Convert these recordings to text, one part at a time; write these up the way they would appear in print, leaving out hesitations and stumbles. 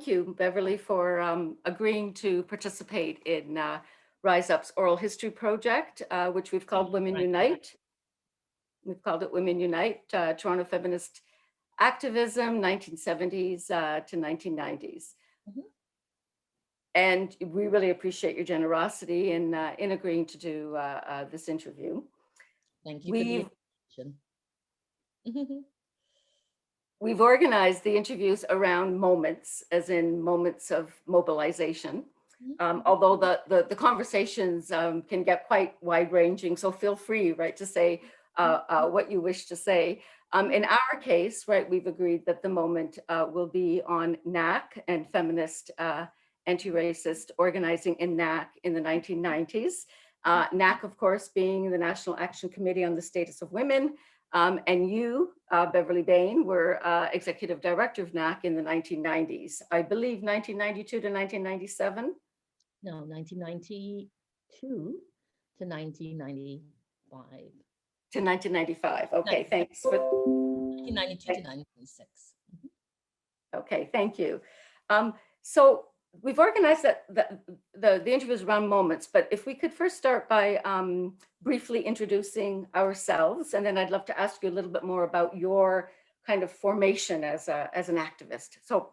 thank you, Beverly, for agreeing to participate in Rise Up's oral history project, which we've called Women Unite. We've called it Women Unite, Toronto Feminist Activism, 1970s to 1990s. And we really appreciate your generosity in agreeing to do this interview. Thank you for the invitation. We've organized the interviews around moments, as in moments of mobilization. Although the conversations can get quite wide-ranging, so feel free, right, to say what you wish to say. In our case, right, we've agreed that the moment will be on NAC and feminist anti-racist organizing in NAC in the 1990s. NAC, of course, being the National Action Committee on the Status of Women, and you, Beverly Bain, were executive director of NAC in the 1990s. I believe 1992 to 1997? No, 1992 to 1995. To 1995. Okay, thanks for 1992 to 1996. Okay, thank you. So we've organized the interviews around moments, but if we could first start by briefly introducing ourselves, and then I'd love to ask you a little bit more about your kind of formation as an activist. So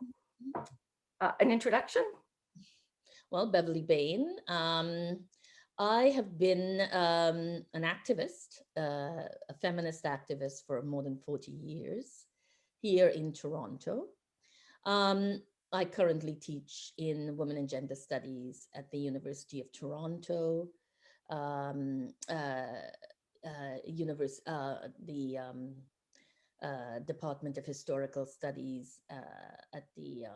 an introduction? Well, Beverly Bain. I have been an activist, a feminist activist for more than 40 years here in Toronto. I currently teach in Women and Gender Studies at the University of Toronto, Department of Historical Studies at the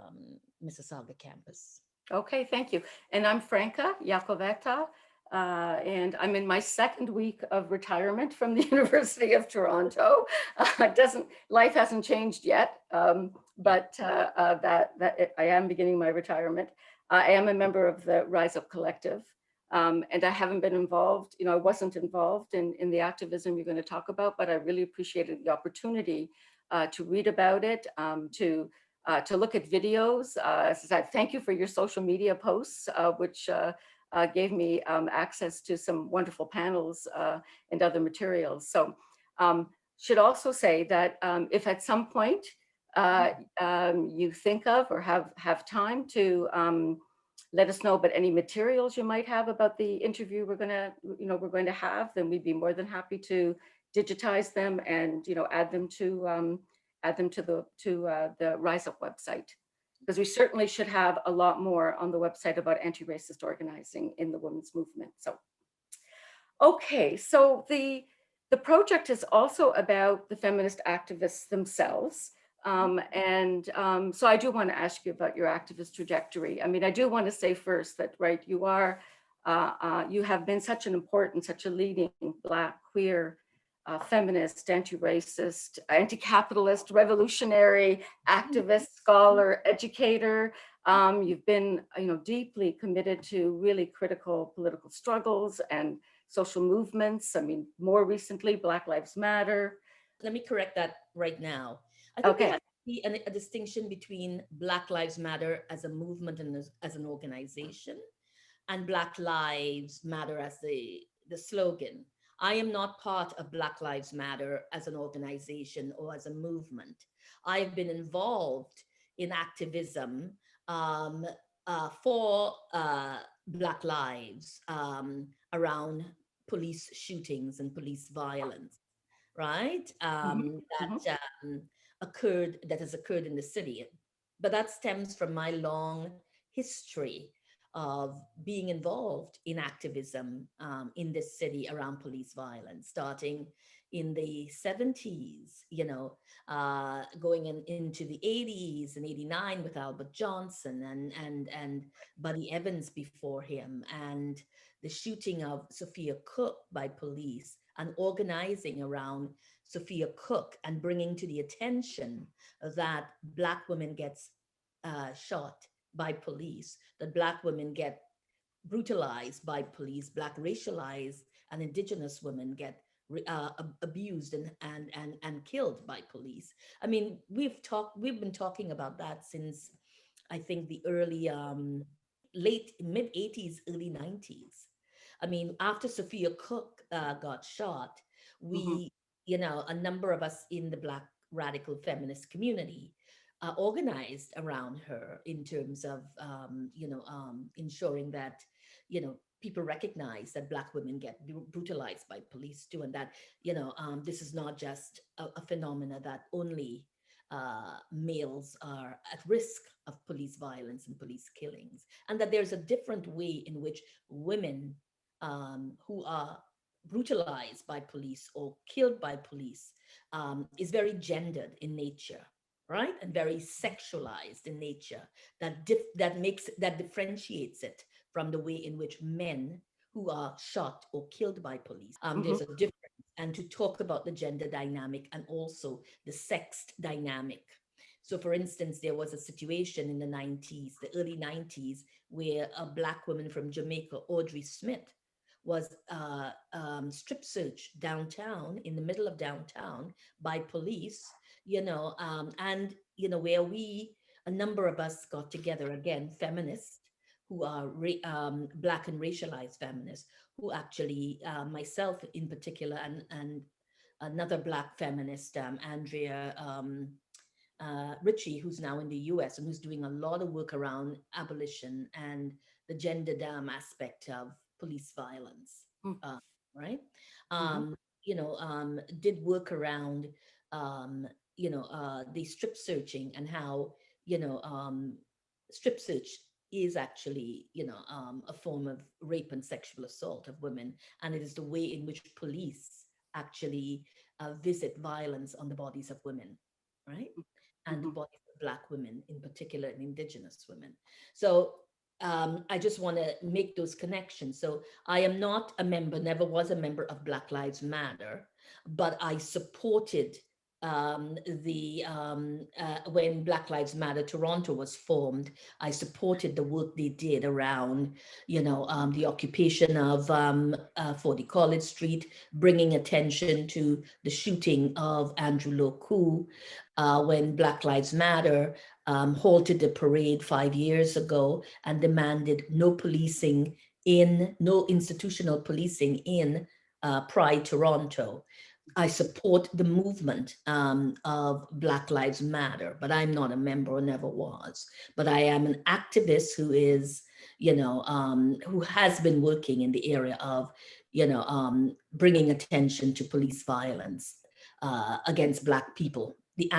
Mississauga campus. Okay, thank you. And I'm Franca Yakoveta, and I'm in my second week of retirement from the University of Toronto. Life hasn't changed yet, but I am beginning my retirement. I am a member of the Rise Up Collective, and I haven't been involved, I wasn't involved in the activism you're going to talk about, but I really appreciated the opportunity to read about it, to look at videos. As I said, thank you for your social media posts, which gave me access to some wonderful panels and other materials. So should also say that if at some point you think of or have time to let us know about any materials you might have about the interview we're going to have, then we'd be more than happy to digitize them and add them to the Rise Up website, because we certainly should have a lot more on the website about anti-racist organizing in the women's movement. So, okay, so the project is also about the feminist activists themselves. So I do want to ask you about your activist trajectory. I mean, I do want to say first that, right, you have been such an important, such a leading Black, queer, feminist, anti-racist, anti-capitalist, revolutionary, activist, scholar, educator. You've been, deeply committed to really critical political struggles and social movements. I mean, more recently, Black Lives Matter. Let me correct that right now. I think there has to be a distinction between Black Lives Matter as a movement and as an organization, and Black Lives Matter as the slogan. I am not part of Black Lives Matter as an organization or as a movement. I've been involved in activism for Black lives around police shootings and police violence, right? That has occurred in the city. But that stems from my long history of being involved in activism in this city around police violence, starting in the 70s, going into the 80s and 89 with Albert Johnson and Buddy Evans before him, and the shooting of Sophia Cook by police, and organizing around Sophia Cook and bringing to the attention that Black women get shot by police, that Black women get brutalized by police, Black racialized and Indigenous women get abused and killed by police. I mean, we've been talking about that since I think the early, late, mid 80s, early 90s. I mean, after Sophia Cook got shot, Mhm. we, a number of us in the Black radical feminist community organized around her in terms of, ensuring that, people recognize that Black women get brutalized by police too, and that, this is not just a phenomena that only males are at risk of police violence and police killings, and that there's a different way in which women who are brutalized by police or killed by police is very gendered in nature, right, and very sexualized in nature. That differentiates it from the way in which men who are shot or killed by police. Mhm. There's a difference, and to talk about the gender dynamic and also the sex dynamic. So, for instance, there was a situation in the 90s, the early 90s, where a Black woman from Jamaica, Audrey Smith, was strip searched downtown, in the middle of downtown, by police, and, where a number of us got together, again, feminists, who are Black and racialized feminists, who actually, myself in particular, and another Black feminist, Andrea Ritchie, who's now in the US and who's doing a lot of work around abolition and the gender aspect of police violence, Mhm. uh, right? Mhm. Um, did work around, the strip searching, and how, strip search is actually, a form of rape and sexual assault of women. And it is the way in which police actually visit violence on the bodies of women, right? And the Mhm. bodies of Black women in particular, and Indigenous women. So I just want to make those connections. So I am not a member, never was a member of Black Lives Matter, but I supported when Black Lives Matter Toronto was formed. I supported the work they did around, the occupation of 40 College Street, bringing attention to the shooting of Andrew Loku, when Black Lives Matter halted the parade 5 years ago and demanded no institutional policing in Pride Toronto. I support the movement of Black Lives Matter, but I'm not a member or never was. But I am an activist who has been working in the area of, bringing attention to police violence against Black people, the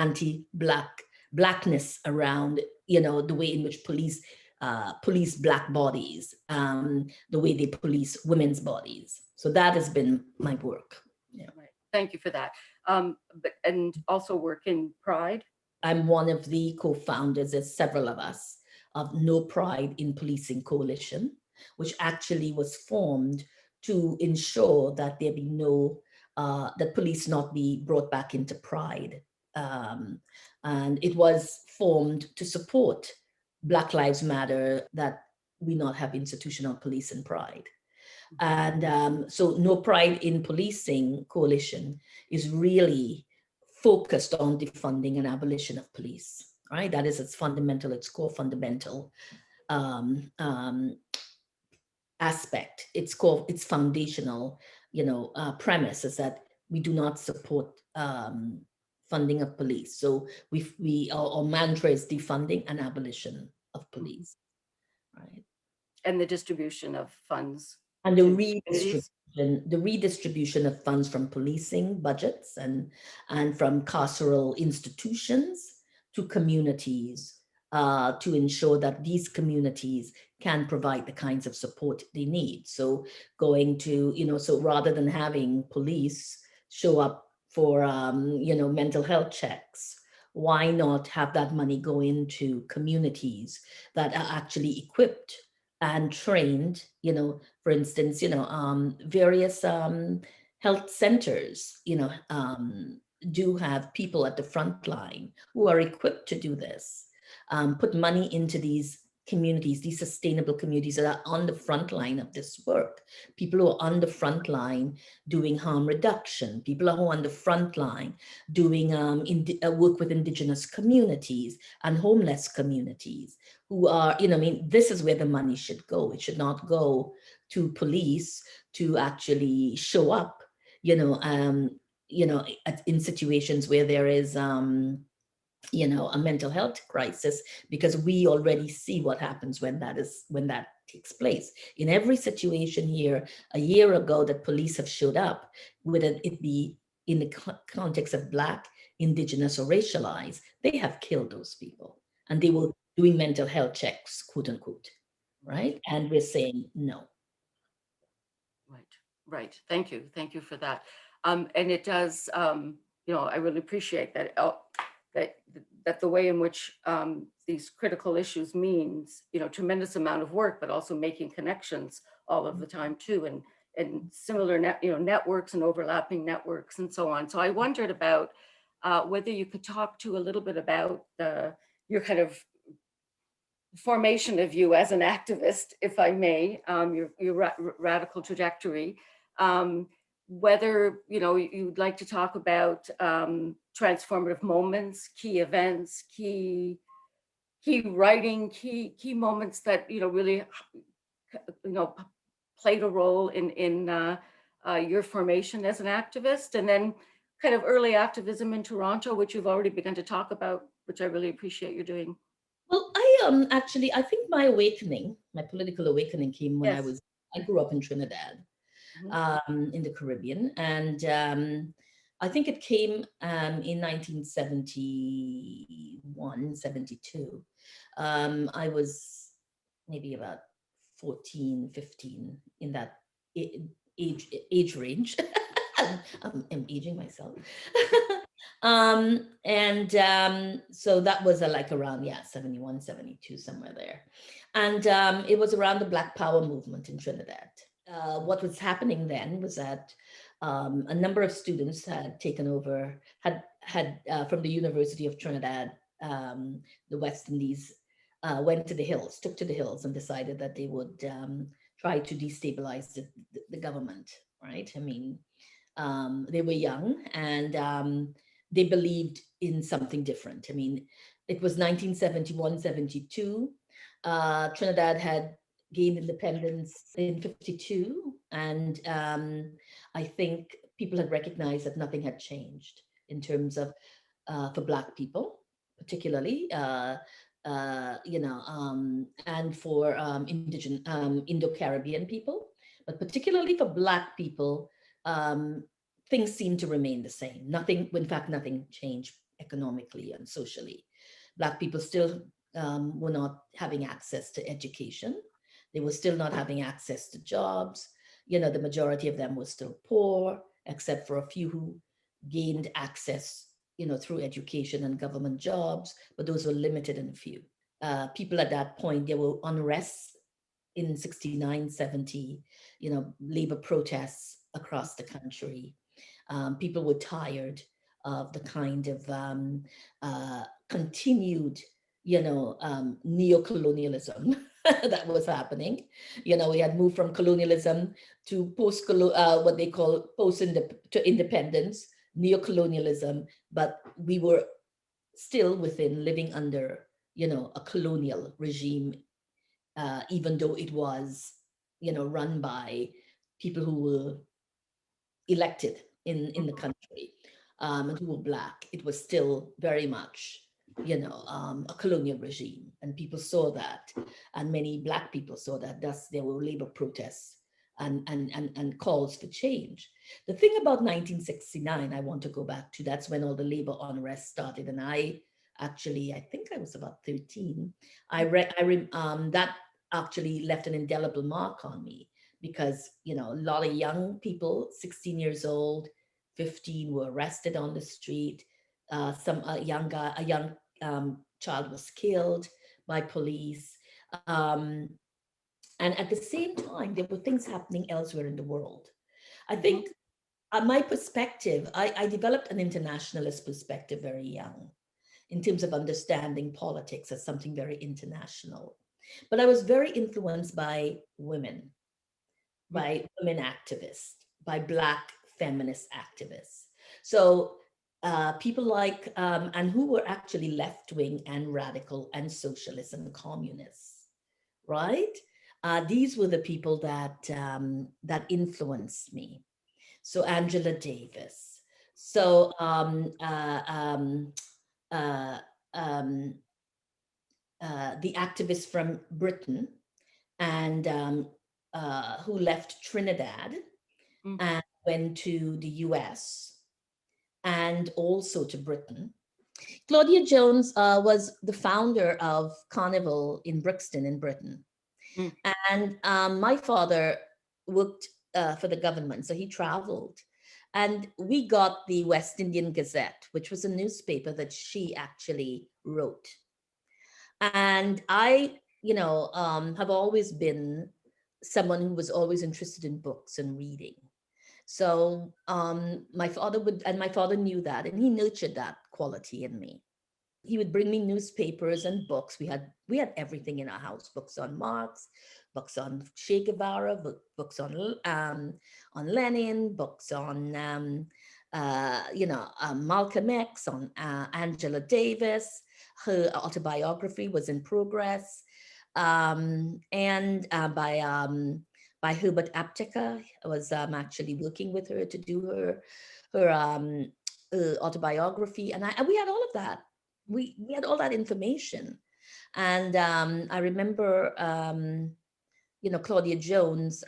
blackness around, the way in which police Black bodies, the way they police women's bodies. So that has been my work. Yeah. Right. Thank you for that. And also work in Pride. I'm one of the co-founders, there's several of us, of No Pride in Policing Coalition, which actually was formed to ensure that there be that police not be brought back into pride. Um, and it was formed to support Black Lives Matter, that we not have institutional police and pride. And so No Pride in Policing Coalition is really focused on defunding and abolition of police, right? That is its core fundamental um, um, aspect. Its foundational, premise is that we do not support funding of police. So our mantra is defunding and abolition of Mhm. police, right? And the distribution of funds And to communities. the redistribution of funds from policing budgets and from carceral institutions to communities, to ensure that these communities can provide the kinds of support they need. So so rather than having police show up for mental health checks, why not have that money go into communities that are actually equipped and trained, for instance, various health centers, do have people at the front line who are equipped to do this. Put money into these communities, these sustainable communities that are on the front line of this work, people who are on the front line doing harm reduction, people who are on the front line doing work with indigenous communities and homeless communities who are, I mean, this is where the money should go. It should not go to police to actually show up, in situations where there is, a mental health crisis, because we already see what happens when that takes place. In every situation here, a year ago, that police have showed up, whether it be in the context of Black, Indigenous, or racialized, they have killed those people, and they were doing mental health checks, quote unquote, right? And we're saying no. Right. Thank you for that. And it does, I really appreciate that. That the way in which these critical issues means, tremendous amount of work, but also making connections all of the time too, and similar networks and overlapping networks and so on. So I wondered about whether you could talk to a little bit about your kind of formation of you as an activist, if I may, your radical trajectory. Whether you'd like to talk about transformative moments, key events, key writing, key moments that really played a role in your formation as an activist, and then kind of early activism in Toronto, which you've already begun to talk about, which I really appreciate you doing. Well, I think my political awakening came when Yes. I grew up in Trinidad, in the Caribbean. And I think it came in 1971, 72. I was maybe about 14, 15, in that age range. I'm aging myself. So that was like around, 71, 72, somewhere there. And it was around the Black Power movement in Trinidad. What was happening then was that a number of students had taken over, had from the University of Trinidad, the West Indies, went to the hills, took to the hills, and decided that they would try to destabilize the government, right? I mean, they were young, and they believed in something different. I mean, it was 1971, 72. Trinidad had gained independence in 52. And I think people had recognized that nothing had changed in terms of, for Black people, particularly, and for indigenous, Indo-Caribbean people, but particularly for Black people, things seem to remain the same. Nothing, in fact, nothing changed economically and socially. Black people still were not having access to education. They were still not having access to jobs. The majority of them were still poor, except for a few who gained access, through education and government jobs, but those were limited and few. People at that point, there were unrest in 69, 70, labor protests across the country. People were tired of the kind of continued, neocolonialism that was happening. We had moved from colonialism to what they call independence, neocolonialism, but we were still living under, a colonial regime, even though it was, run by people who were elected in the country, and who were Black. It was still very much, a colonial regime, and people saw that, and many Black people saw that. Thus, there were labor protests and calls for change. The thing about 1969, I want to go back to. That's when all the labor unrest started, and I think I was about 13. That actually left an indelible mark on me, because a lot of young people, 16 years old, 15, were arrested on the street. A young child was killed by police. And at the same time, there were things happening elsewhere in the world. I think, my perspective, I developed an internationalist perspective very young, in terms of understanding politics as something very international. But I was very influenced Mm, by women activists, by Black feminist activists. So people like, and who were actually left wing and radical and socialist and communists, right? These were the people that influenced me. So Angela Davis. So uh, um, the activist from Britain and who left Trinidad mm, and went to the US and also to Britain. Claudia Jones was the founder of Carnival in Brixton in Britain. mm, And my father worked for the government, so he traveled. And we got the West Indian Gazette, which was a newspaper that she actually wrote. And I, have always been someone who was always interested in books and reading. So my father knew that, and he nurtured that quality in me. He would bring me newspapers and books. We had everything in our house: books on Marx, books on Che Guevara, books on Lenin, books on Malcolm X, on Angela Davis. Her autobiography was in progress, and by Herbert Apteker. I was actually working with her to do her autobiography, and we had all of that. We had all that information. And I remember Claudia Jones'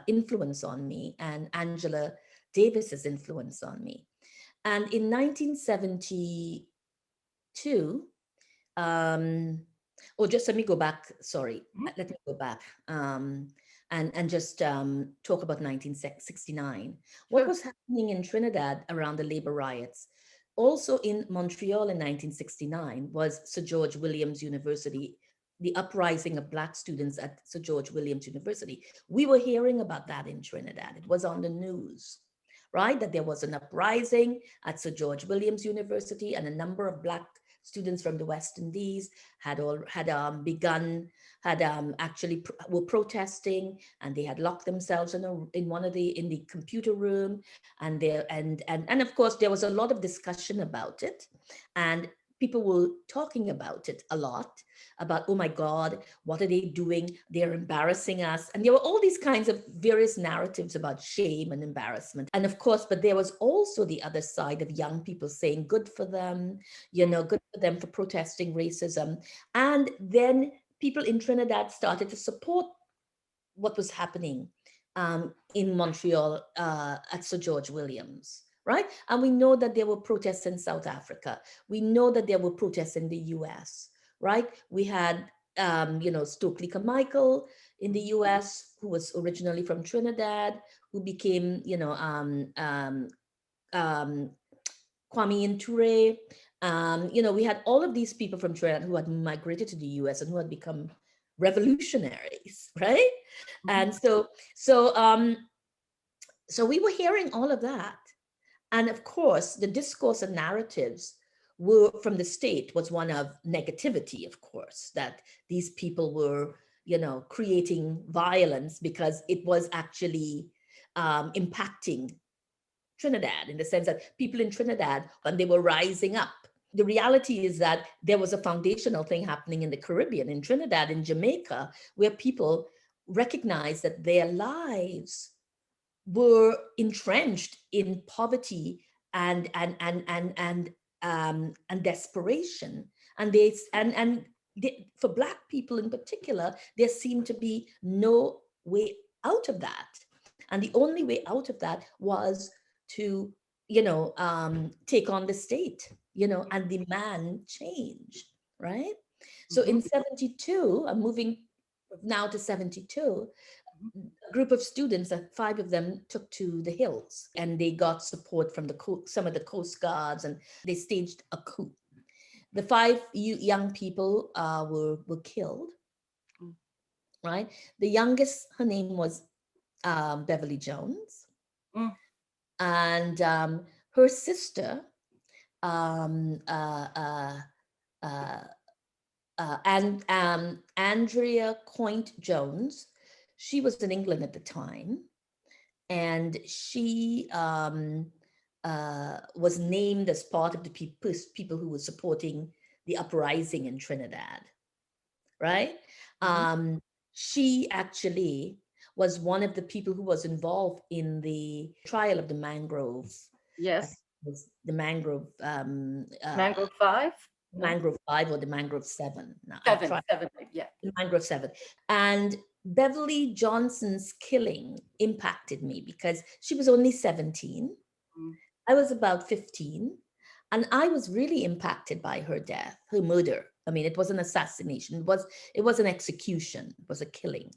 influence on me and Angela Davis's influence on me. And in 1972, um, or just let me go back, sorry, mm. let me go back, and just talk about 1969. What Sure. was happening in Trinidad around the labor riots? Also in Montreal in 1969 was Sir George Williams University, the uprising of Black students at Sir George Williams University. We were hearing about that in Trinidad. It was on the news, right? That there was an uprising at Sir George Williams University, and a number of Black students from the West Indies had begun, had actually were protesting, and they had locked themselves in one of in the computer room, and there and of course there was a lot of discussion about it, and people were talking about it a lot, about, oh my God, what are they doing? They're embarrassing us. And there were all these kinds of various narratives about shame and embarrassment. And of course, but there was also the other side of young people saying, good for them, Mm, good for them for protesting racism. And then people in Trinidad started to support what was happening in Montreal at Sir George Williams, right? And we know that there were protests in South Africa. We know that there were protests in the US, right? We had, Stokely Carmichael in the US, who was originally from Trinidad, who became, um, Kwame Inture. We had all of these people from Trinidad who had migrated to the US and who had become revolutionaries, right? mhm, And so we were hearing all of that. And of course, the discourse and narratives were from the state was one of negativity, of course, that these people were, creating violence because it was actually impacting Trinidad, in the sense that people in Trinidad, when they were rising up, the reality is that there was a foundational thing happening in the Caribbean, in Trinidad, in Jamaica, where people recognized that their lives were entrenched in poverty and desperation, and for Black people in particular, there seemed to be no way out of that, and the only way out of that was to take on the state, and demand change, right? So mhm, in 72, I'm moving now to 72, mhm, a group of students, 5 of them, took to the hills, and they got support from some of the Coast Guards, and they staged a coup. The five young people were killed, mm, right? The youngest, her name was Beverly Jones, mm, and her sister, um, uh, uh, uh, and Andrea Coynt Jones. She was in England at the time, and she was named as part of the people who were supporting the uprising in Trinidad, right? She actually was one of the people who was involved in the trial of the mangrove. I think Yes. it was the mangrove, Mangrove 5? No? mangrove 5 or the mangrove 7. Now I 7, tried 7, yeah. the mangrove 7. And Beverly Johnson's killing impacted me because she was only 17. Mm. I was about 15, and I was really impacted by her death, her murder. I mean, it was an assassination. It was an execution. It was a killing,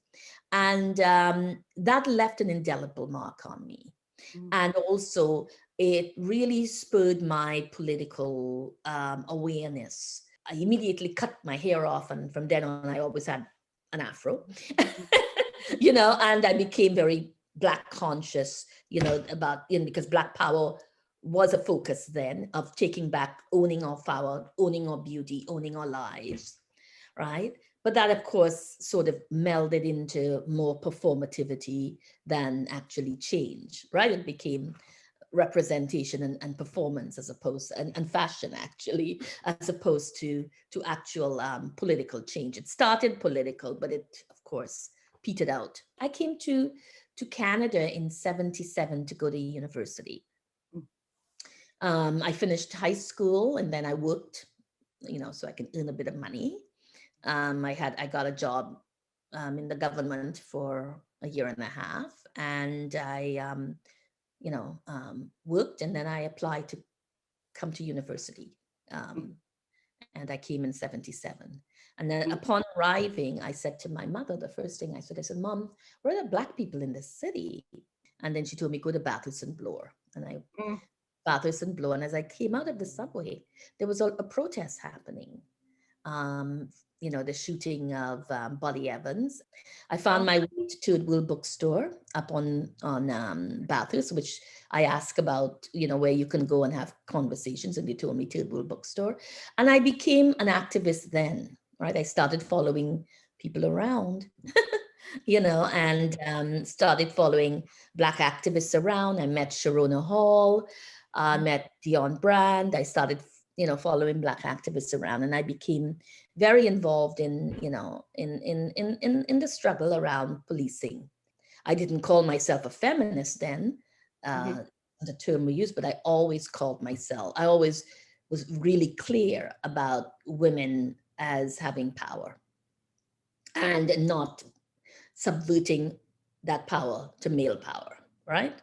and that left an indelible mark on me. Mm. And also, it really spurred my political awareness. I immediately cut my hair off, and from then on, I always had an afro, and I became very Black conscious, about, because Black power was a focus then of taking back, owning our power, owning our beauty, owning our lives, right? But that, of course, sort of melded into more performativity than actually change, right? It became representation and performance as opposed and fashion actually, as opposed to actual political change. It started political, but it of course petered out. I came to Canada in 77 to go to university. I finished high school and then I worked, so I can earn a bit of money. I got a job in the government for a year and a half, and I worked, and then I applied to come to university. And I came in 77. And then Mm. upon arriving, I said to my mother, the first thing I said, Mom, where are the Black people in this city? And then she told me, go to Bathurst and Bloor. And I, Mm. Bathurst and Bloor. And as I came out of the subway, there was a protest happening. Um, the shooting of Buddy Evans. I found Oh. my way to Third World Bookstore up on Bathurst, which I asked about, where you can go and have conversations, and they told me Third World Bookstore, and I became an activist then. Right, I started following people around, and started following Black activists around. I met Sharona Hall, I met Dion Brand. I started following Black activists around, and I became very involved in the struggle around policing. I didn't call myself a feminist then, Mhm. the term we used, but I always called myself. I always was really clear about women as having power and not subverting that power to male power, right?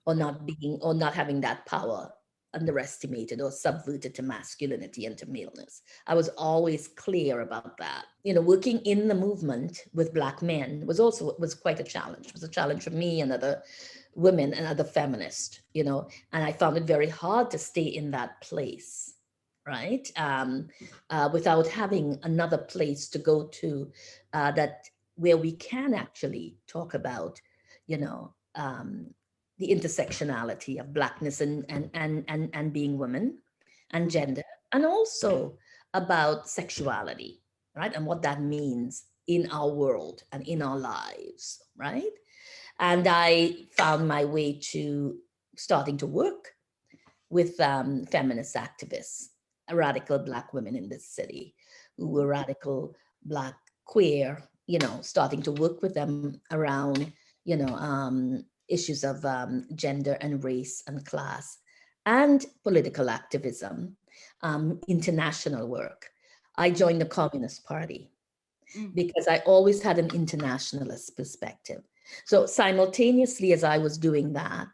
Or not having that power underestimated or subverted to masculinity and to maleness. I was always clear about that. Working in the movement with Black men was quite a challenge. It was a challenge for me and other women and other feminists, and I found it very hard to stay in that place, right? Without having another place to go to that where we can actually talk about, the intersectionality of Blackness and being women and gender, and also about sexuality, right? And what that means in our world and in our lives, right? And I found my way to starting to work with feminist activists, radical Black women in this city who were radical Black queer, starting to work with them around, issues of gender and race and class and political activism, international work. I joined the Communist Party Mm. because I always had an internationalist perspective. So simultaneously as I was doing that,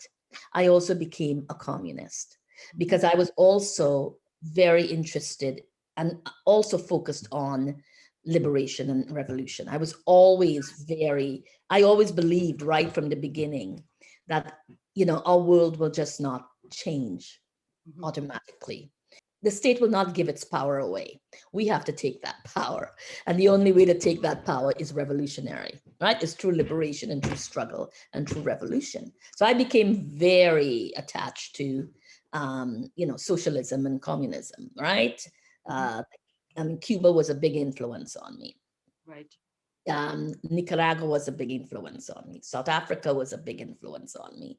I also became a communist because I was also very interested and also focused on liberation and revolution. I always believed right from the beginning that, our world will just not change Mhm. automatically. The state will not give its power away. We have to take that power. And the only way to take that power is revolutionary, right? It's through liberation and through struggle and through revolution. So I became very attached to, socialism and communism, right? Cuba was a big influence on me. Right. Nicaragua was a big influence on me. South Africa was a big influence on me.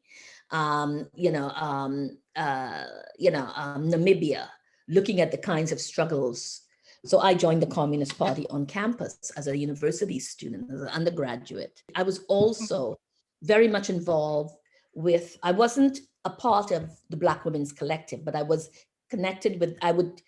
Namibia, looking at the kinds of struggles. So I joined the Communist Party on campus as a university student, as an undergraduate. I was also very much involved with, I wasn't a part of the Black Women's Collective, but I was connected with, I would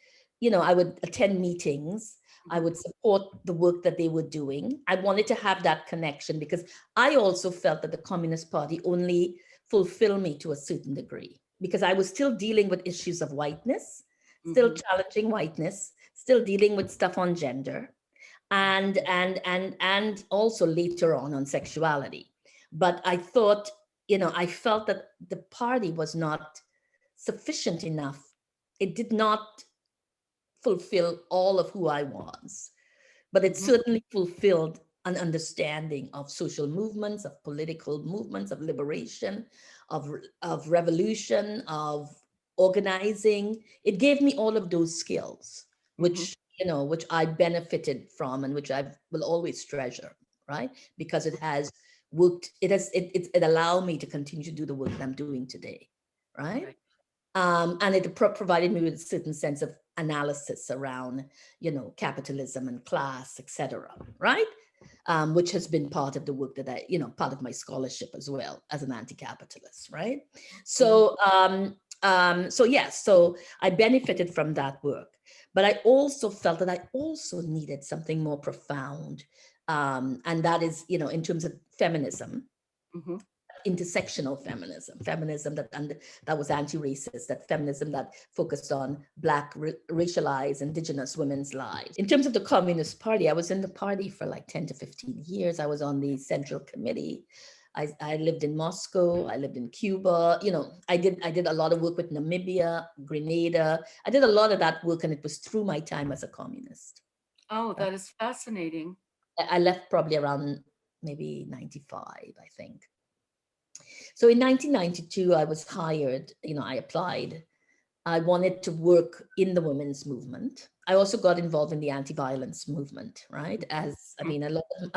attend meetings. I would support the work that they were doing. I wanted to have that connection because I also felt that the Communist Party only fulfilled me to a certain degree, because I was still dealing with issues of whiteness, still challenging whiteness, still dealing with stuff on gender, and also later on sexuality. But I thought, I felt that the party was not sufficient enough. It did not fulfill all of who I was, but it certainly fulfilled an understanding of social movements, of political movements, of liberation, of revolution, of organizing. It gave me all of those skills, which I benefited from and which I will always treasure, right? Because it has worked, it allowed me to continue to do the work that I'm doing today, right? And it provided me with a certain sense of analysis around, capitalism and class, etc., right? Which has been part of the work that I, part of my scholarship as well as an anti-capitalist, right? So, so I benefited from that work, but I also felt that I also needed something more profound, and that is, in terms of feminism. Intersectional feminism that was anti-racist, that feminism that focused on Black, racialized, indigenous women's lives. In terms of the Communist Party, I was in the party for like 10 to 15 years. I was on the Central Committee. I lived in Moscow. I lived in Cuba. I did a lot of work with Namibia, Grenada. I did a lot of that work, and it was through my time as a communist. Oh, that is fascinating. I left probably around maybe 95, I think. So in 1992, I was hired, I applied. I wanted to work in the women's movement. I also got involved in the anti-violence movement, right? A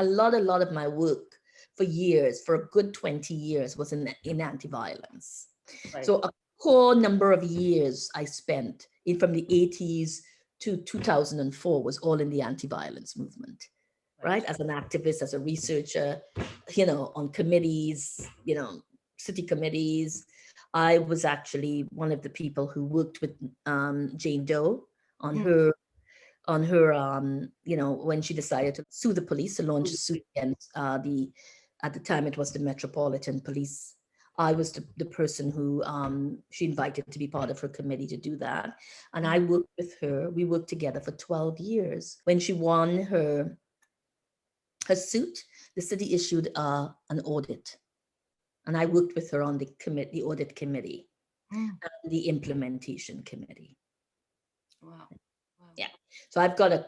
lot of my work for years, for a good 20 years, was in anti-violence. Right. So a core number of years I spent from the 80s to 2004 was all in the anti-violence movement. Right? As an activist, as a researcher, on committees, city committees. I was actually one of the people who worked with Jane Doe on her, when she decided to sue the police, to launch a suit against at the time it was the Metropolitan Police. I was the person who she invited to be part of her committee to do that. And I worked with her. We worked together for 12 years. When she won her suit, the city issued an audit. And I worked with her on the audit committee, and the implementation committee. Wow. Yeah. So I've got a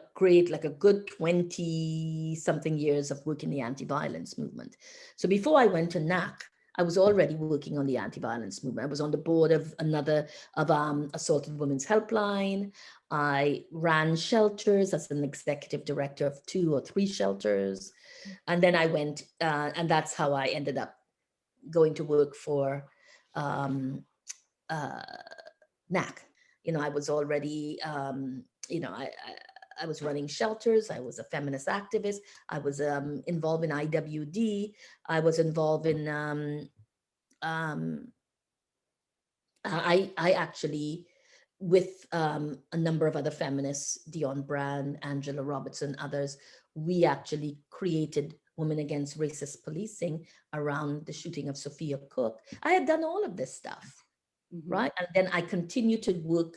good 20 something years of work in the anti-violence movement. So before I went to NAC, I was already working on the anti-violence movement. I was on the board of Assaulted Women's Helpline. I ran shelters as an executive director of 2 or 3 shelters. And then I went, and that's how I ended up going to work for NAC. I was already, I was running shelters. I was a feminist activist. I was involved in IWD. I was involved in, I actually, with a number of other feminists, Dion Brand, Angela Robertson, others, we actually created Women Against Racist Policing around the shooting of Sophia Cook. I had done all of this stuff, right? And then I continued to work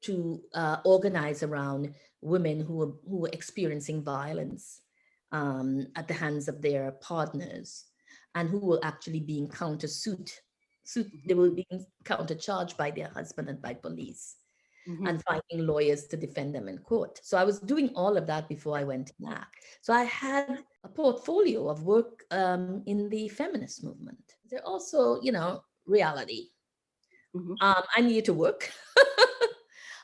to organize around women who were experiencing violence at the hands of their partners, and who were actually being they were being countercharged by their husband and by police, and finding lawyers to defend them in court. So I was doing all of that before I went to NAC. So I had a portfolio of work in the feminist movement. There also, reality. I needed to work.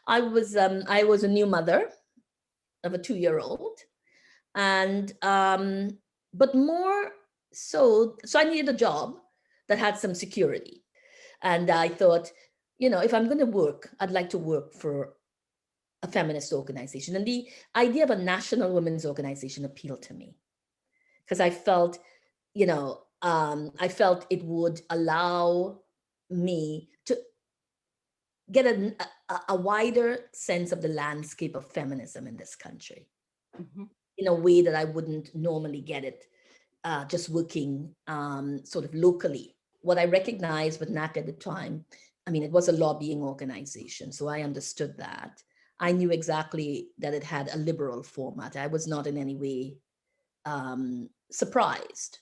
I was a new mother of a 2-year-old, and but more so I needed a job that had some security, and I thought, if I'm going to work, I'd like to work for a feminist organization, and the idea of a national women's organization appealed to me because I felt it would allow me to get a wider sense of the landscape of feminism in this country in a way that I wouldn't normally get it just working sort of locally. What I recognized with NAC at the time, I mean, it was a lobbying organization, so I understood that. I knew exactly that it had a liberal format. I was not in any way surprised,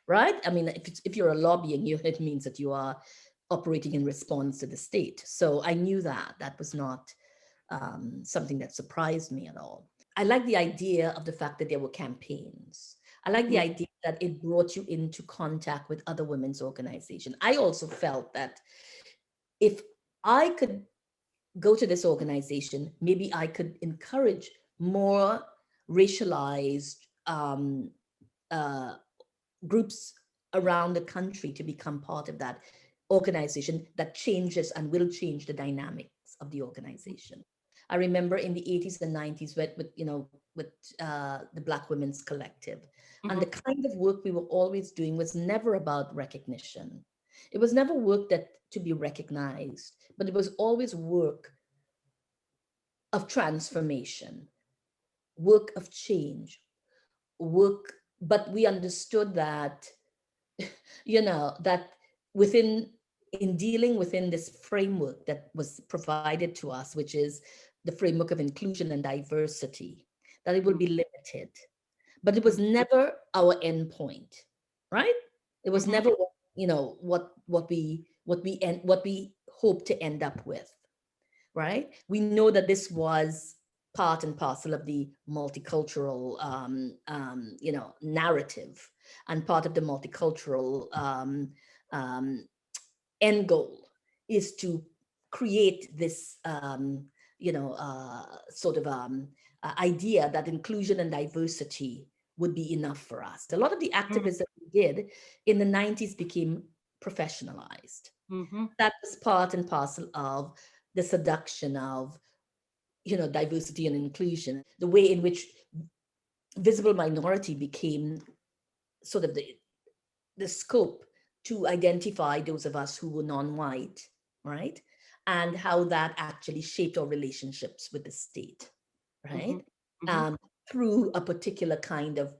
right? I mean, if you're a lobbying, it means that you are operating in response to the state. So I knew that was not something that surprised me at all. I like the idea of the fact that there were campaigns. I like the idea that it brought you into contact with other women's organizations. I also felt that if I could go to this organization, maybe I could encourage more racialized groups around the country to become part of that organization that changes and will change the dynamics of the organization. I remember in the 80s and 90s with the Black Women's Collective, and the kind of work we were always doing was never about recognition. It was never work that to be recognized, but it was always work of transformation, work of change, work. But we understood that, that in dealing within this framework that was provided to us, which is the framework of inclusion and diversity, that it will be limited. But it was never our end point, right? It was never, what we hope to end up with, right? We know that this was part and parcel of the multicultural, narrative, and part of the multicultural end goal is to create this, sort of idea that inclusion and diversity would be enough for us. A lot of the activism that we did in the 90s became professionalized. That was part and parcel of the seduction of, diversity and inclusion, the way in which visible minority became sort of the scope to identify those of us who were non-white, right? And how that actually shaped our relationships with the state, right? Through a particular kind of,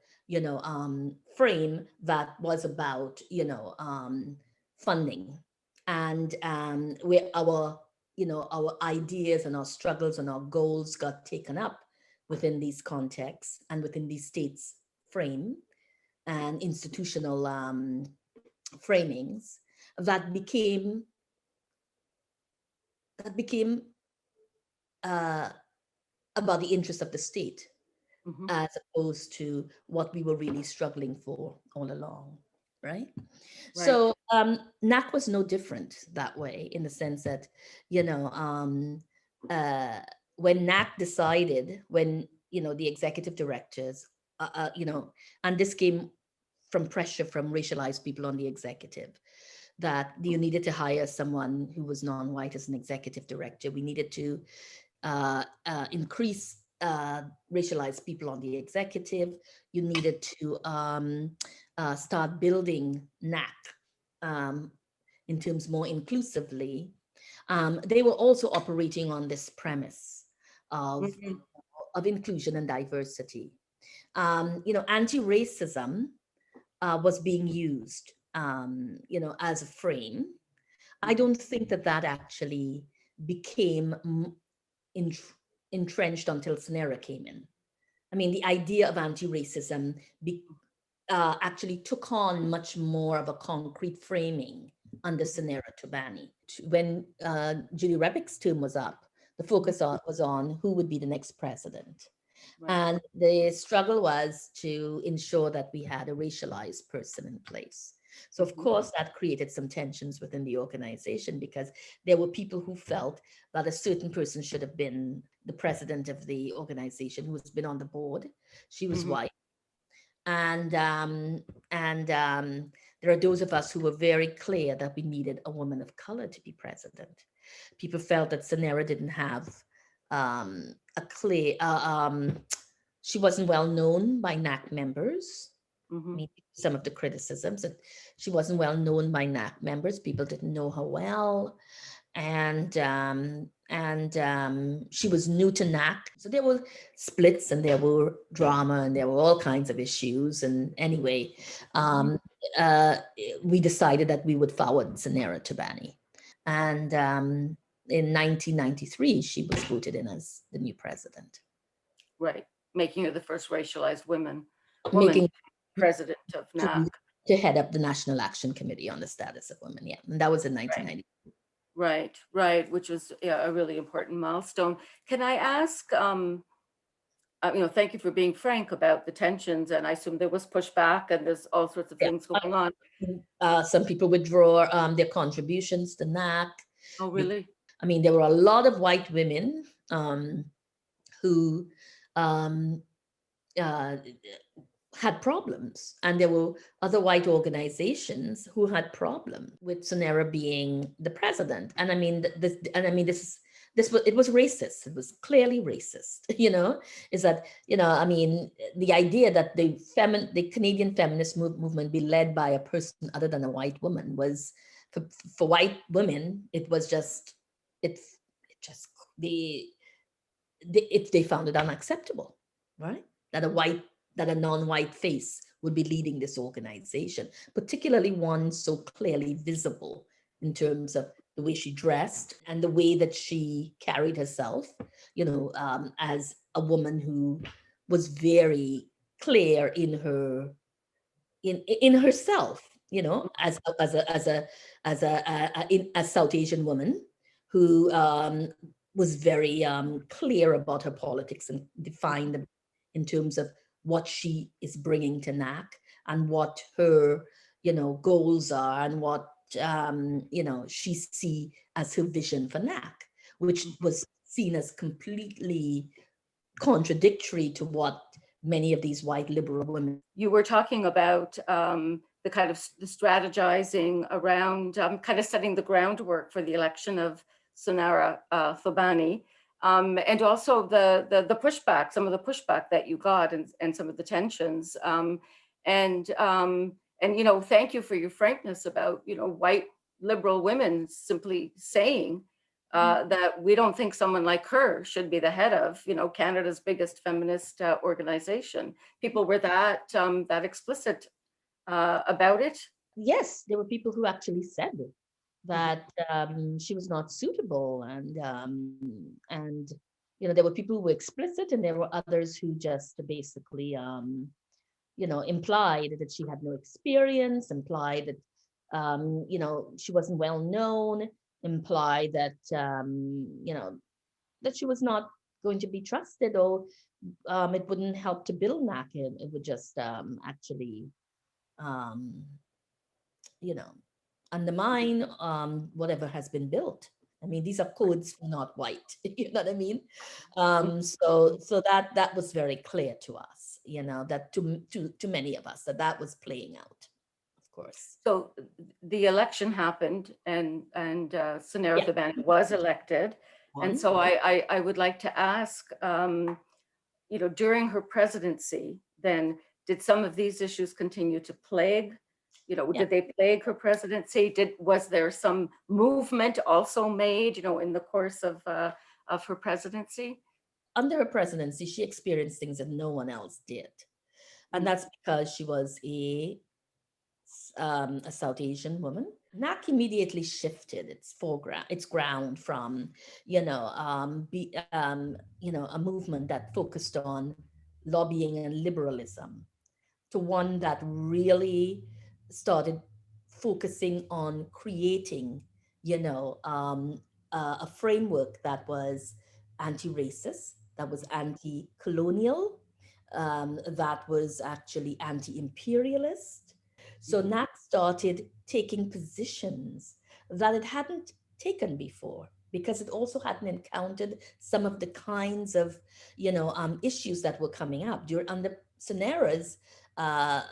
frame that was about, funding, and where our ideas and our struggles and our goals got taken up within these contexts and within these states frame and institutional framings that became about the interest of the state, as opposed to what we were really struggling for all along, right? So NAC was no different that way, in the sense that, when NAC decided, when, the executive directors, and this came from pressure from racialized people on the executive, that you needed to hire someone who was non-white as an executive director. We needed to increase racialized people on the executive. You needed to start building NAC in terms more inclusively. They were also operating on this premise of inclusion and diversity. Anti-racism was being used, as a frame. I don't think that actually became entrenched until SNERA came in. I mean, the idea of anti-racism actually took on much more of a concrete framing under SNERA Thobani. When Julie Rebick's term was up, the focus was on who would be the next president. Right. And the struggle was to ensure that we had a racialized person in place. So, of Mhm. course, that created some tensions within the organization because there were people who felt that a certain person should have been the president of the organization who's been on the board. She was Mhm. white. And there are those of us who were very clear that we needed a woman of color to be president. People felt that Sonera didn't have a clear, she wasn't well known by NAC members. I Mhm. mean, some of the criticisms that she wasn't well known by NAC members. People didn't know her well, and she was new to NAC. So there were splits and there were drama and there were all kinds of issues. And anyway, Mhm. um, uh, we decided that we would forward Zanera Thobani. And in 1993, she was voted in as the new president, Right. Making her the first racialized woman making president of to, NAC. to head up the National Action Committee on the Status of Women. Yeah, and that was in Right. 1990. Right. Right. Which was, yeah, a really important milestone. Can I ask, thank you for being frank about the tensions, and I assume there was pushback and there's all sorts of Yeah. things going on. Some people withdraw their contributions to NAC. Oh, really? I mean, there were a lot of white women who um, uh, had problems, and there were other white organizations who had problem with Sonera being the president. And I mean, this was, it was racist. It was clearly racist. Is that, I mean, the idea that the Canadian feminist movement be led by a person other than a white woman was, for white women, it was just it just they found it unacceptable, right? That a white, that a non-white face would be leading this organization, particularly one so clearly visible in terms of the way she dressed and the way that she carried herself, as a woman who was very clear in her in herself, as a South Asian woman who was very clear about her politics and defined them in terms of what she is bringing to NAC and what her, goals are and what she see as her vision for NAC, which Mhm. was seen as completely contradictory to what many of these white liberal women. You were talking about the kind of the strategizing around kind of setting the groundwork for the election of Sonara Thobani, and also the pushback, some of the pushback that you got, and some of the tensions. And thank you for your frankness about white liberal women simply saying that we don't think someone like her should be the head of Canada's biggest feminist organization. People were that explicit about it. Yes, there were people who actually said Mhm. that she was not suitable, and there were people who were explicit, and there were others who just basically implied that she had no experience, implied that she wasn't well known, implied that that she was not going to be trusted, or it wouldn't help to build NAC. It would just actually um, you know, undermine whatever has been built. I mean, these are codes for not white. You know what I mean? So that was very clear to us. That to many of us that was playing out. Of course. So the election happened, and Sonera Yeah. Thabane was elected, and One. so I would like to ask, during her presidency, then did some of these issues continue to plague? Yeah. Did they plague her presidency? Was there some movement also made, in the course of her presidency? Under her presidency, she experienced things that no one else did, and Mm. that's because she was a South Asian woman. NAC immediately shifted its ground from, a movement that focused on lobbying and liberalism to one that really started focusing on creating, you know, um, a framework that was anti-racist, that was anti-colonial, that was actually anti-imperialist. So Mhm. NAC started taking positions that it hadn't taken before because it also hadn't encountered some of the kinds of, issues that were coming up during under Sonera's uh,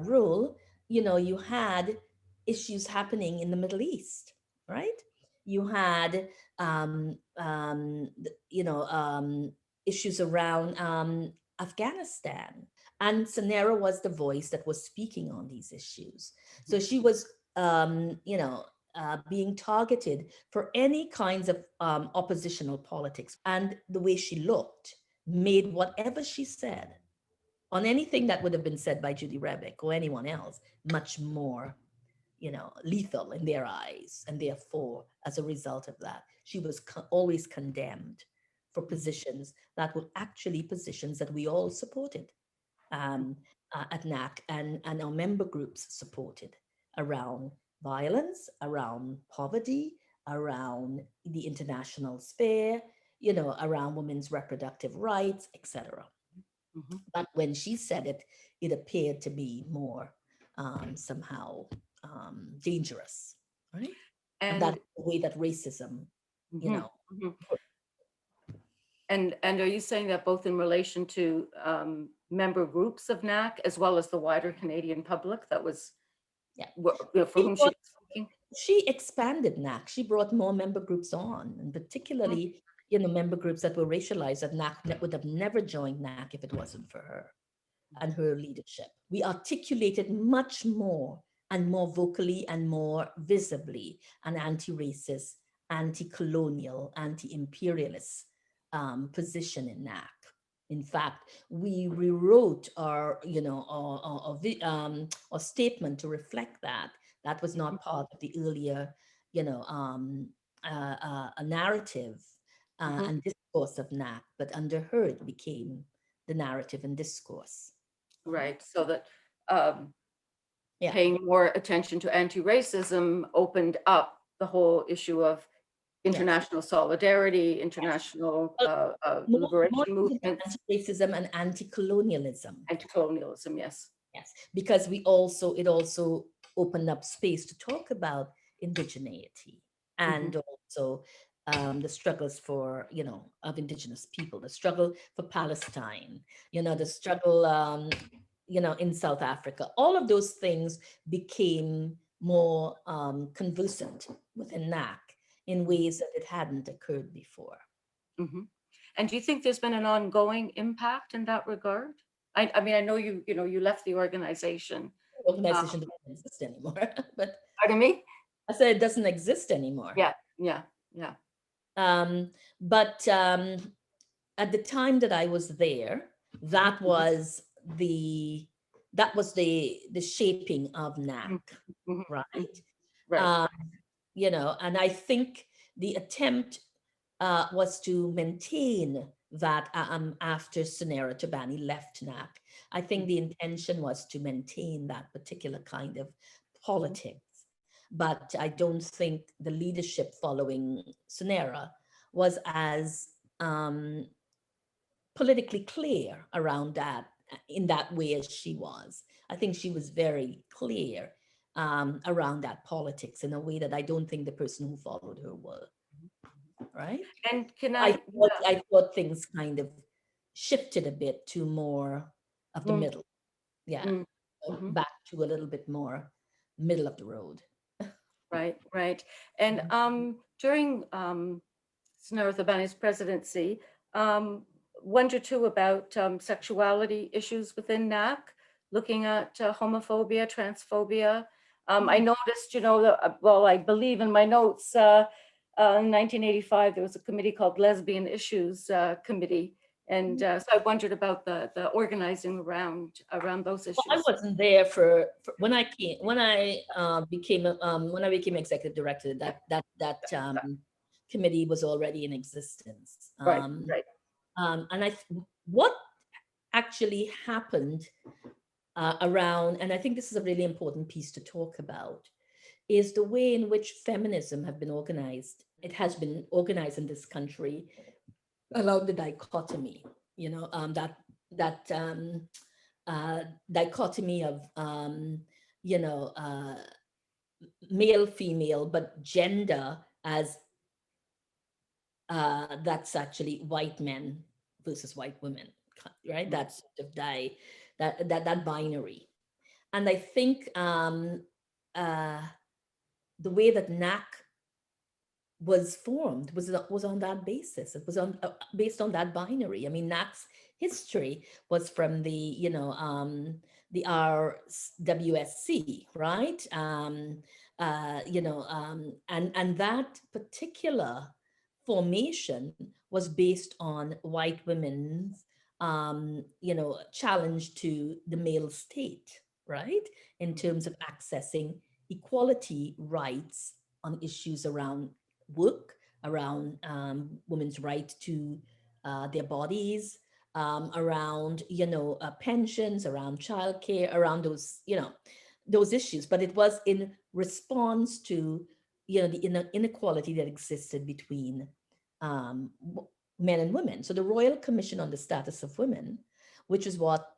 rule. You had issues happening in the Middle East, right? You had, issues around Afghanistan, and Sonera was the voice that was speaking on these issues. So she was, being targeted for any kinds of oppositional politics. And the way she looked made whatever she said on anything that would have been said by Judy Rebick or anyone else much more, lethal in their eyes. And therefore, as a result of that, she was always condemned for positions that were actually positions that we all supported, um, at NAC, and our member groups supported, around violence, around poverty, around the international sphere, around women's reproductive rights, etc. Mhm. But when she said it, it appeared to be more, somehow, dangerous, right? And And that's the way that racism, you mhm, know, mhm. And are you saying that both in relation to member groups of NAC as well as the wider Canadian public that was yeah. for whom she was speaking? She expanded NAC. She brought more member groups on, and Mhm. particularly, member groups that were racialized, that NAC would have never joined NAC if it wasn't for her and her leadership. We articulated much more and more vocally and more visibly an anti-racist, anti-colonial, anti-imperialist position in NAC. In fact, we rewrote our statement to reflect that. That was Mhm. not part of the earlier, a narrative Mhm. and discourse of NAC, but under her it became the narrative and discourse. Right. So that um, Yeah. paying more attention to anti-racism opened up the whole issue of Yes. international solidarity, international Well, more liberation even movements, anti-racism and anti-colonialism. anti-colonialism. Yes. Yes, because it also opened up space to talk about indigeneity Hmm. and also, the struggles for, of indigenous people, the struggle for Palestine, the struggle, in South Africa. All of those things became more conversant within NAC in ways that it hadn't occurred before. Hmm. And do you think there's been an ongoing impact in that regard? I mean, I know you left the organization. The Uh, organization doesn't exist anymore, but Pardon me? I said it doesn't exist anymore. Yeah, yeah, yeah. Um, but at the time that I was there, Mhm, that was the the shaping of mhm, NAC, mhm, mhm. right? Right. Um, and I think the attempt was to maintain that, after Sonera Tobani left NAC. I think the intention was to maintain that particular kind of Mhm, politics. But I don't think the leadership following Sonera was as, politically clear around that, in that way as she was. I think she was very clear, around that politics in a way that I don't think the person who followed her were, right? and can I I, thought yeah. I thought things kind of shifted a bit to more of the Mm, middle. Yeah, mm, mhm. back to a little bit more middle of the road. Right, right. And during Sonora Thabani's presidency, wonder too about sexuality issues within NAC, looking at homophobia, transphobia. I noticed, that, well, I believe in my notes, in 1985, there was a committee called Lesbian Issues Committee. And so I wondered about the organizing around those Well, I issues. wasn't there for when I came when I became executive director. That committee was already in existence. Right, right. And what actually happened, around, and I think this is a really important piece to talk about, is the way in which feminism have been organized. It has been organized in this country around the dichotomy, that that dichotomy of you know uh, male female, but gender as that's actually white men versus white women, right? Mhm. That sort of that binary. And I think uh, the way that NAC was formed was on that basis. It was on based on that binary. I mean, NAC's history was from the RWSC, right? And that particular formation was based on white women's challenge to the male state, right? In terms of accessing equality rights on issues around work, around women's right to their bodies, around pensions, around childcare, around those issues. But it was in response to the inequality that existed between men and women. So the Royal Commission on the Status of Women, which is what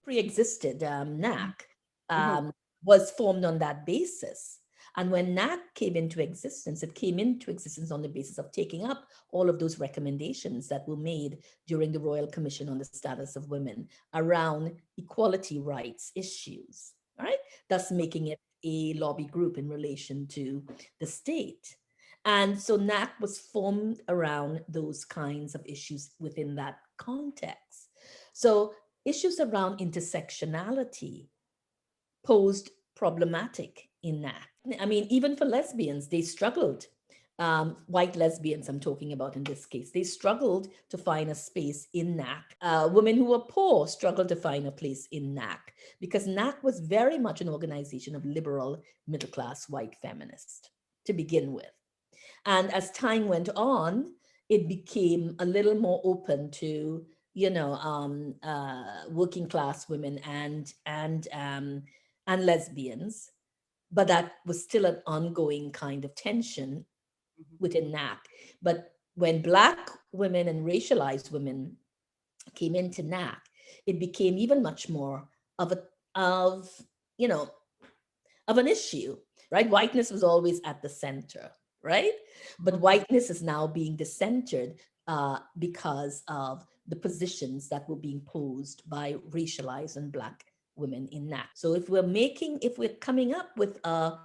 pre-existed NAC, Mhm. was formed on that basis. And when NAC came into existence, it came into existence on the basis of taking up all of those recommendations that were made during the Royal Commission on the Status of Women around equality rights issues, right? Thus making it a lobby group in relation to the state. And so NAC was formed around those kinds of issues within that context. So issues around intersectionality posed problematic in that. I mean, even for lesbians, they struggled. White lesbians, I'm talking about in this case, they struggled to find a space in NAC. Women who were poor struggled to find a place in NAC because NAC was very much an organization of liberal, middle class white feminists to begin with. And as time went on, it became a little more open to working class women and lesbians, but that was still an ongoing kind of tension Mhm. within NAC. But when Black women and racialized women came into NAC, it became even much more of a of you know of an issue, right? Whiteness was always at the center, right? But Mhm. whiteness is now being decentered because of the positions that were being posed by racialized and Black women in NAC. So if we're coming up with a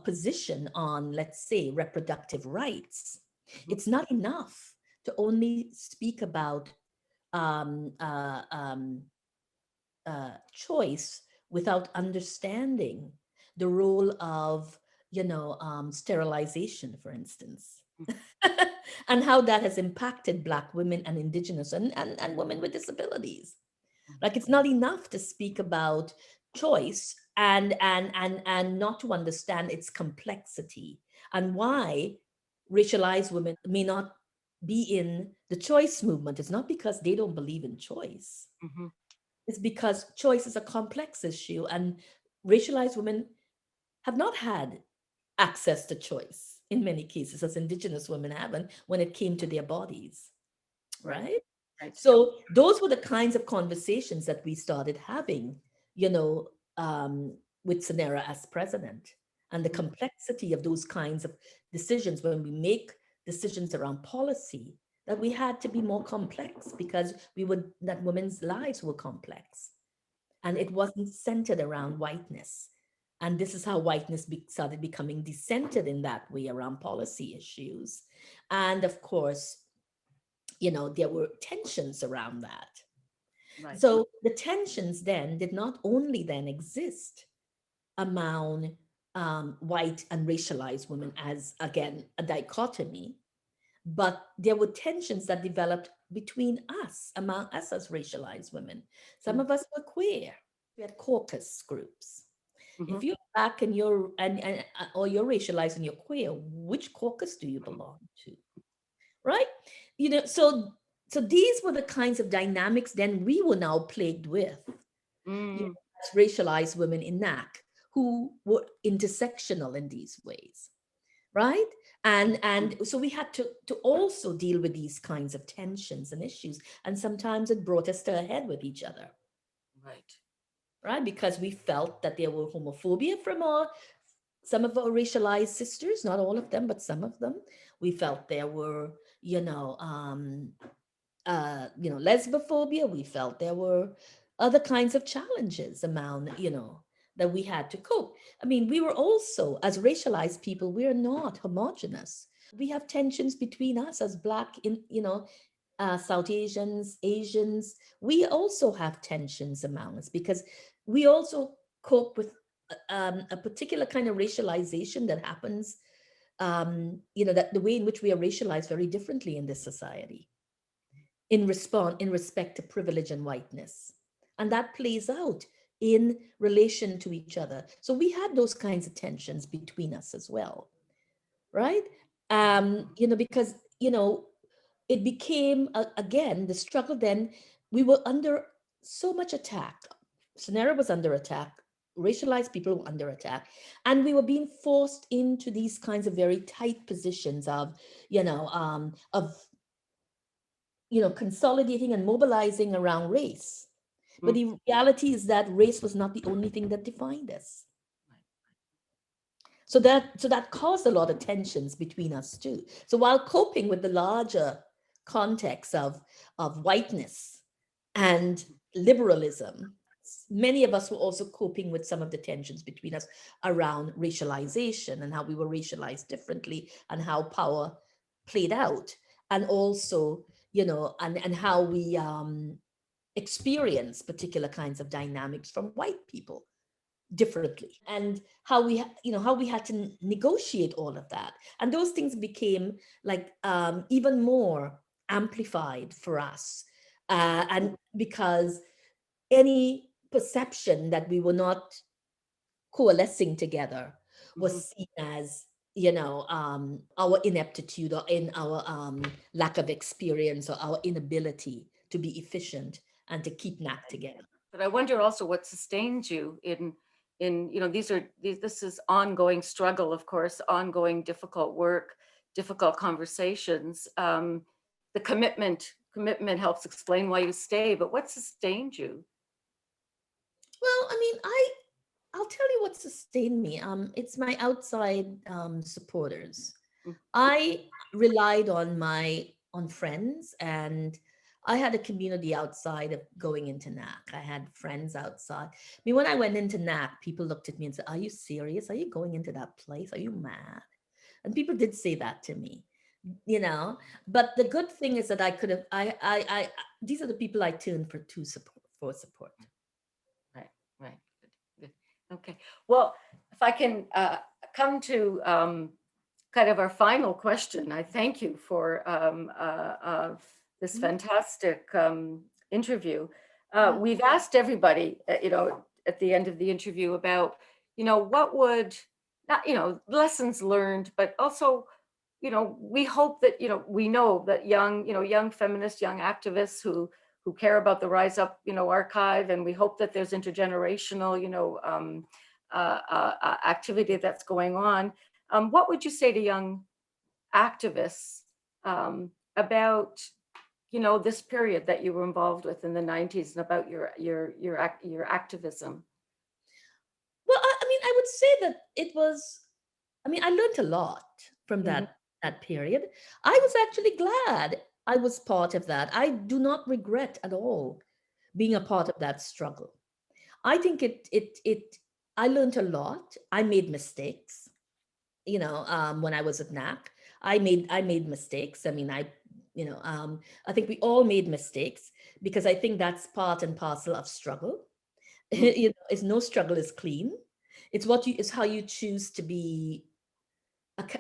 position on, let's say, reproductive rights, Mhm. it's not enough to only speak about um, uh, um, choice without understanding the role of sterilization, for instance, and how that has impacted Black women and Indigenous and women with disabilities. Like, it's not enough to speak about choice and not to understand its complexity and why racialized women may not be in the choice movement. It's not because they don't believe in choice. Mhm. It's because choice is a complex issue, and racialized women have not had access to choice in many cases, as Indigenous women haven't when it came to their bodies, Right. right? Right. So those were the kinds of conversations that we started having, you know, um, with Sonera as president, and the Mhm. complexity of those kinds of decisions when we make decisions around policy, that we had to be more complex because that women's lives were complex and Right. it wasn't centered around whiteness. And this is how whiteness started becoming decentered in that way around policy issues. And of course, there were tensions around that. Right. So the tensions then did not only then exist among white and racialized women as, again, a dichotomy, but there were tensions that developed between us, among us as racialized women. Some Mhm. of us were queer. We had caucus groups. If Mhm. you're black and or you're racialized and you're queer, which caucus do you belong to? Right? So these were the kinds of dynamics then we were now plagued with, Mm. as racialized women in NAC who were intersectional in these ways. right? And so we had to also deal with these kinds of tensions and issues, and sometimes it brought us to a head with each other, Right. right? Because we felt that there were homophobia from our some of our racialized sisters, not all of them, but some of them. We felt there were, lesbophobia. We felt there were other kinds of challenges among, that we had to cope. I mean, we were also, as racialized people, we are not homogenous. We have tensions between us as Black, South Asians, Asians. We also have tensions among us because we also cope with a particular kind of racialization that happens. That the way in which we are racialized very differently in this society in respect to privilege and whiteness, and that plays out in relation to each other. So we had those kinds of tensions between us as well, right? Because it became again the struggle. Then we were under so much attack. Sonera was under attack. Racialized people were under attack, and we were being forced into these kinds of very tight positions of consolidating and mobilizing around race. But Mm. the reality is that race was not the only thing that defined us. So that caused a lot of tensions between us too. So while coping with the larger context of whiteness and liberalism, many of us were also coping with some of the tensions between us around racialization and how we were racialized differently and how power played out, and also and how we experience particular kinds of dynamics from white people differently, and how we had to negotiate all of that, and those things became like even more amplified for us, and because any perception that we were not coalescing together Mhm. was seen as our ineptitude or in our lack of experience or our inability to be efficient and to keep NAC together. But I wonder also what sustains you in this is ongoing struggle, of course, ongoing difficult work, difficult conversations. The commitment helps explain why you stay, but what sustained you? Well, I mean, I'll tell you what sustained me. It's my outside supporters. Mm. I relied on friends, and I had a community outside of going into NAC. I had friends outside. I mean, when I went into NAC, people looked at me and said, "Are you serious? Are you going into that place? Are you mad?" And people did say that to me, you know. But the good thing is that I could have. These are the people I turned to support for support. Right, right. Good, good. Okay. Well, if I can come to kind of our final question, I thank you for this Mhm. fantastic interview. Yeah. We've asked everybody, at the end of the interview about, what would not, lessons learned, but also, we hope that, we know that young feminists, young activists who care about the Rise Up, archive, and we hope that there's intergenerational, activity that's going on. What would you say to young activists about this period that you were involved with in the 90s and about your activism? Well, I mean, I would say that it was. I mean, I learned a lot from Mhm. that period. I was actually glad I was part of that. I do not regret at all being a part of that struggle. I think it I learned a lot. I made mistakes, when I was at NAC. I made mistakes. I mean, I think we all made mistakes because I think that's part and parcel of struggle. Mhm. It's no struggle is clean. It's how you choose to be,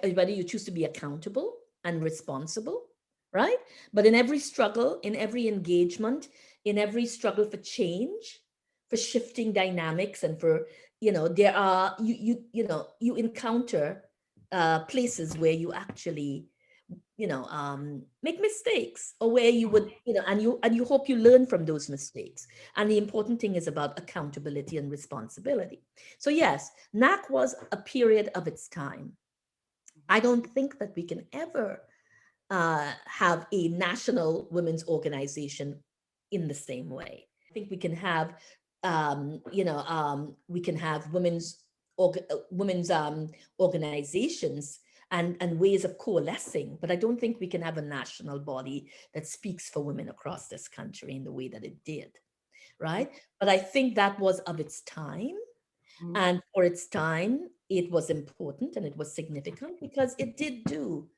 whether you choose to be accountable and responsible, right? But in every struggle, in every engagement, in every struggle for change, for shifting dynamics, and for there are you encounter places where you actually make mistakes, or where you would and you hope you learn from those mistakes. And the important thing is about accountability and responsibility. So yes, NAC was a period of its time. I don't think that we can ever have a national women's organization in the same way. I think we can have, we can have women's organizations and ways of coalescing, but I don't think we can have a national body that speaks for women across this country in the way that it did, right? But I think that was of its time. Mhm. And for its time, it was important and it was significant because it did do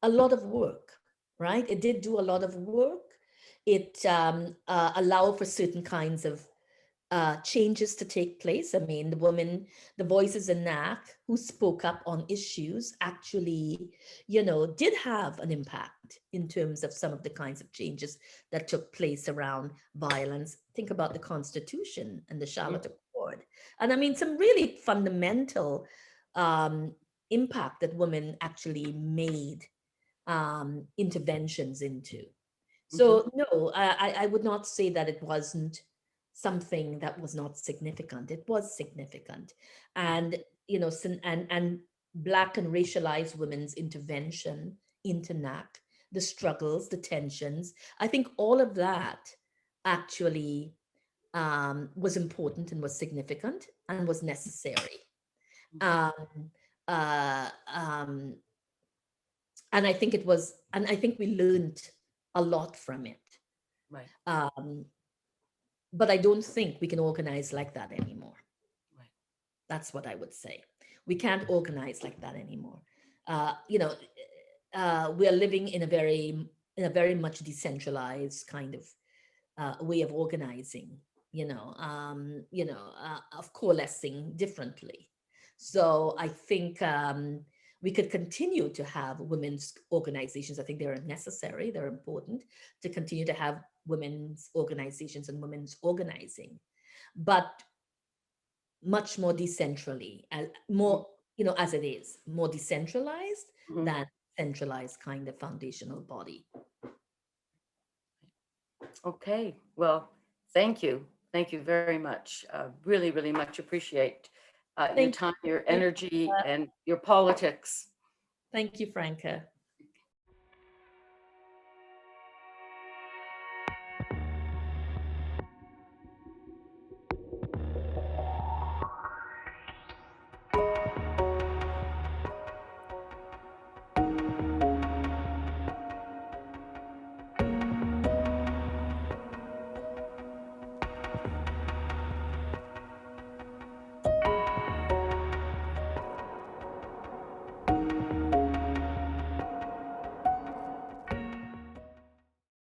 a lot of work, right? It did do a lot of work. It allowed for certain kinds of changes to take place. I mean, the voices in NAC who spoke up on issues actually, did have an impact in terms of some of the kinds of changes that took place around violence. Think about the Constitution and the Charlotte Accord. And I mean, some really fundamental um, impact that women actually made interventions into. Mhm. So no, I would not say that it wasn't something that was not significant. It was significant, and and Black and racialized women's intervention into NAC, the struggles, the tensions. I think all of that actually was important and was significant and was necessary. Mhm. Um, uh, um, and I think it was, and I think we learned a lot from it. Right. Um, but I don't think we can organize like that anymore. Right. That's what I would say. We can't organize like that anymore. Uh, you know, we are living in a very much decentralized kind of way of organizing. Of coalescing differently. So I think we could continue to have women's organizations. I think they're necessary. They're important to continue to have women's organizations and women's organizing, but much more decentrally, Mhm. more, as it is, more decentralized Mhm. than centralized kind of foundational body. Okay. Well, thank you. Thank you very much. Really, really much appreciate your Thank time, your you. energy, and your politics. Thank you, Franca.